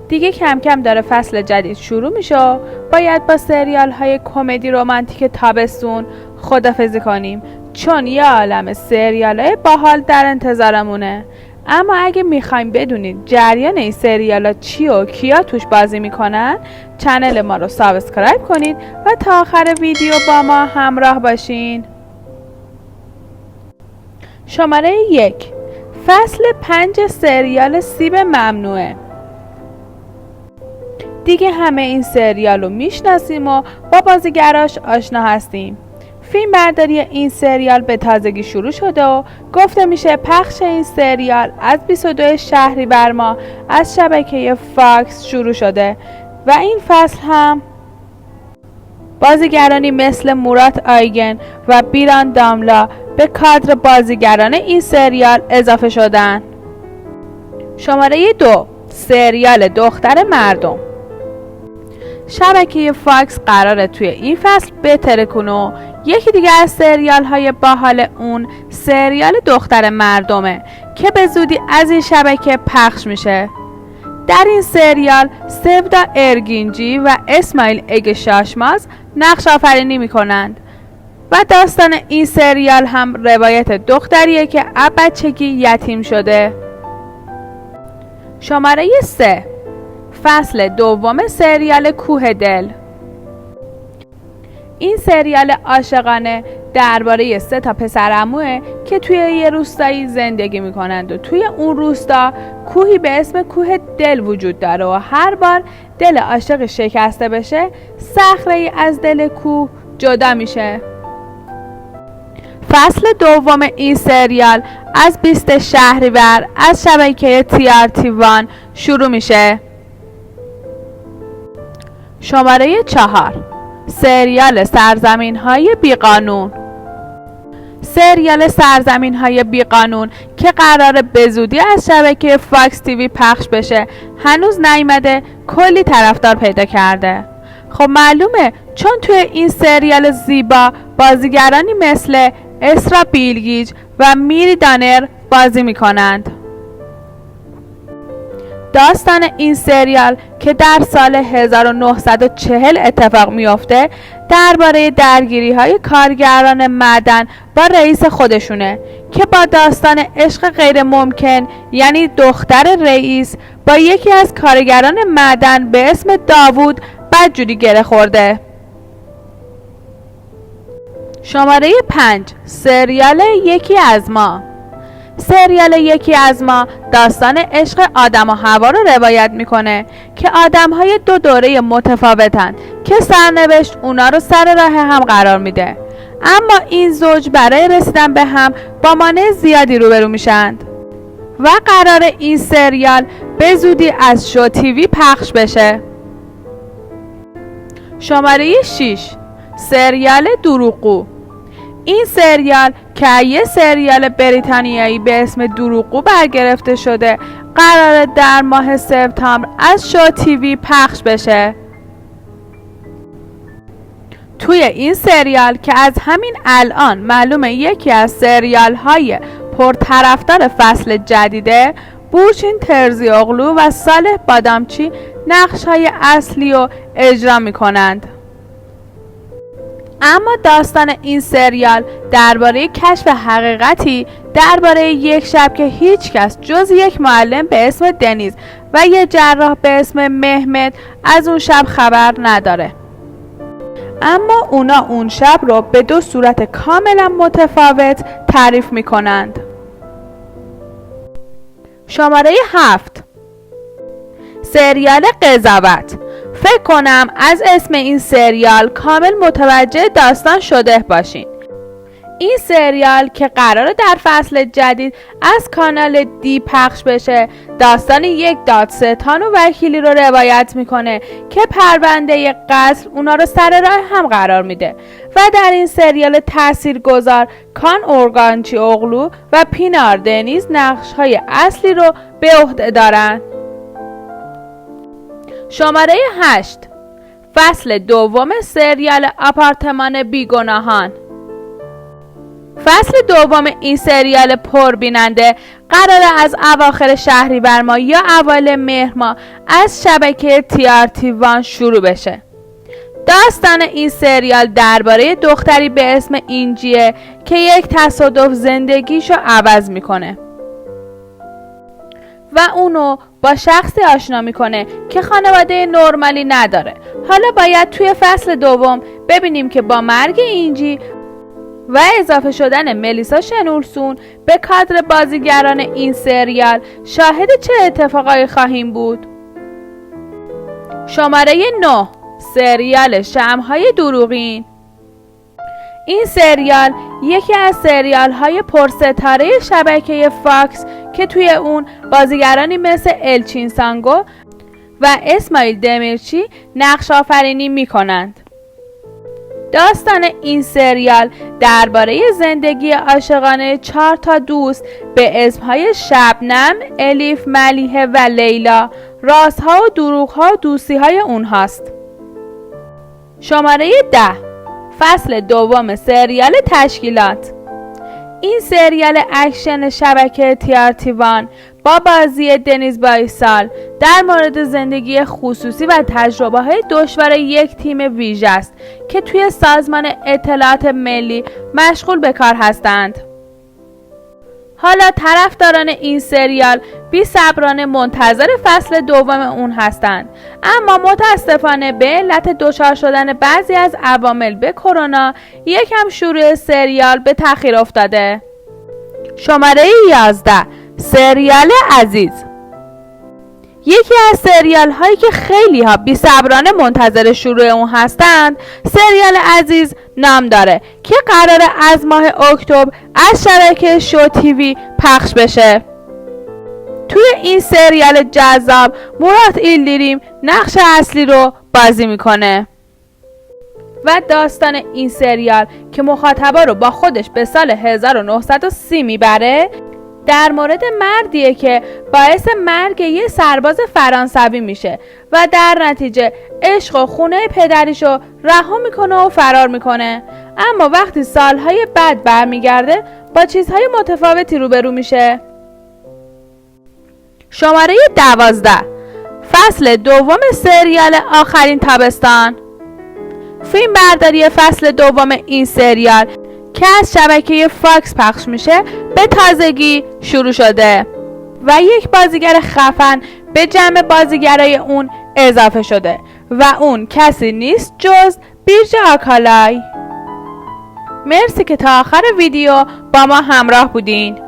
دیگه کم کم داره فصل جدید شروع میشه و باید با سریال های کمدی رمانتیک تابستون خداحافظی کنیم، چون یه عالم سریال های باحال در انتظارمونه. اما اگه میخوایم بدونید جریان این سریال ها چی و کیا توش بازی میکنن، چنل ما رو سابسکرایب کنید و تا آخر ویدیو با ما همراه باشین. شماره 1، فصل 5 سریال سیب ممنوعه. دیگه همه این سریال رو میشناسیم و با بازیگراش آشنا هستیم. فیلم برداری این سریال به تازگی شروع شده و گفته میشه پخش این سریال از 22 شهریور ماه از شبکه فاکس شروع شده و این فصل هم بازیگرانی مثل مورات آیگن و بیران داملا به کادر بازیگران این سریال اضافه شدن. شماره 2، سریال دختر مردم. شبکه فاکس قراره توی این فصل بترکونه و یکی دیگه از سریال های باحال اون سریال دختر مردمه که به زودی از این شبکه پخش میشه. در این سریال سودا ارگینجی و اسماعیل اگ شاشماز نقش آفرینی میکنند و داستان این سریال هم روایت دختریه که از بچگی یتیم شده. شماره 3، فصل 2 سریال کوه دل. این سریال عاشقانه درباره 3 پسرعموئه که توی یه روستایی زندگی میکنند و توی اون روستا کوهی به اسم کوه دل وجود داره و هر بار دل عاشق شکسته بشه صخره‌ای از دل کوه جدا میشه. فصل 2 این سریال از 20 شهریور از شبکه TRT1 شروع میشه. شماره 4، سریال سرزمین‌های بیقانون. سریال سرزمین‌های بیقانون که قراره به زودی از شبکه فاکس تیوی پخش بشه هنوز نیامده، کلی طرفدار پیدا کرده. خب معلومه، چون توی این سریال زیبا بازیگرانی مثل اسرا بیلگیج و میری دانر بازی میکنند. داستان این سریال که در سال 1940 اتفاق میفته درباره درگیری های کارگران معدن با رئیس خودشونه که با داستان عشق غیر ممکن، یعنی دختر رئیس با یکی از کارگران معدن به اسم داوود بدجوری گره خورده. شماره 5، سریال یکی از ما. سریال یکی از ما داستان عشق آدم و حوا رو روایت میکنه که آدم‌های 2 دوره متفاوتن که سرنوشت اونا رو سر راه هم قرار میده، اما این زوج برای رسیدن به هم با مانع زیادی روبرو میشند و قرار این سریال به زودی از شو تیوی پخش بشه. شماره 6، سریال دروغگو. این سریال که یه سریال بریتانیایی به اسم دروغگو برگرفته شده قراره در ماه سپتامبر از شو تیوی پخش بشه. توی این سریال که از همین الان معلومه یکی از سریال های پرطرفدار فصل جدیده، بورچین ترزیوغلو و صالح بادامچی نقش های اصلی رو اجرا می کنند. اما داستان این سریال درباره کشف حقیقتی درباره یک شب که هیچ کس جز یک معلم به اسم دنیز و یک جراح به اسم مهمت از اون شب خبر نداره، اما اونا اون شب رو به 2 صورت کاملا متفاوت تعریف میکنند. شماره 7، سریال قضاوت. فکر کنم از اسم این سریال کامل متوجه داستان شده باشین. این سریال که قراره در فصل جدید از کانال دی پخش بشه داستان یک دادستان و وکیلی رو روایت میکنه که پرونده قتل اونا رو سر راه هم قرار میده و در این سریال تاثیرگذار کان اورگانچی اغلو و پینار دنیز نقش های اصلی رو به عهده دارن. شماره 8، فصل 2 سریال آپارتمان بیگناهان. فصل دوم این سریال پربیننده قراره از اواخر شهریور ماه یا اوایل مهر ماه از شبکه TRT1 شروع بشه. داستان این سریال درباره دختری به اسم اینجیه که یک تصادف زندگیشو عوض میکنه و اونو با شخصی آشنا میکنه که خانواده نرمالی نداره. حالا باید توی فصل دوم ببینیم که با مرگ اینجی و اضافه شدن ملیسا شنورسون به کادر بازیگران این سریال شاهد چه اتفاقایی خواهیم بود. شماره 9، سریال شمع‌های دروغین. این سریال یکی از سریال های پرستاره شبکه فاکس که توی اون بازیگرانی مثل الچین سانگو و اسماعیل دمیرچی نقش آفرینی می کنند. داستان این سریال درباره زندگی عاشقانه 4 تا دوست به اسمهای شبنم، الیف، ملیحه و لیلا، رازها و دروغها و دوستی‌های اونهاست. شماره 10، فصل دوم سریال تشکیلات. این سریال اکشن شبکه TRT1 با بازی دنیز بایسال در مورد زندگی خصوصی و تجربه‌های دشوار یک تیم ویژه است که توی سازمان اطلاعات ملی مشغول به کار هستند. حالا طرفداران این سریال بی‌صبرانه منتظر فصل دوم اون هستند، اما متاسفانه به علت دچار شدن بعضی از عوامل به کرونا یکم شروع سریال به تأخیر افتاده. شماره 11، سریال عزیز. یکی از سریال هایی که خیلی ها بی‌صبرانه منتظر شروع اون هستند سریال عزیز نام داره که قراره از ماه اکتبر از شبکه شو تیوی پخش بشه. توی این سریال جذاب مراد ایلدیریم نقش اصلی رو بازی میکنه و داستان این سریال که مخاطبا رو با خودش به سال 1930 میبره در مورد مردیه که باعث مرگ یه سرباز فرانسوی میشه و در نتیجه عشق و خونه پدریشو رها میکنه و فرار میکنه، اما وقتی سالهای بعد برمیگرده با چیزهای متفاوتی روبرو میشه. شماره 12، فصل دوم سریال آخرین تابستان. فیلم برداری فصل دوم این سریال که از شبکه فاکس پخش میشه به تازگی شروع شده و یک بازیگر خفن به جمع بازیگرای اون اضافه شده و اون کسی نیست جز بیرج آکالای. مرسی که تا آخر ویدیو با ما همراه بودین.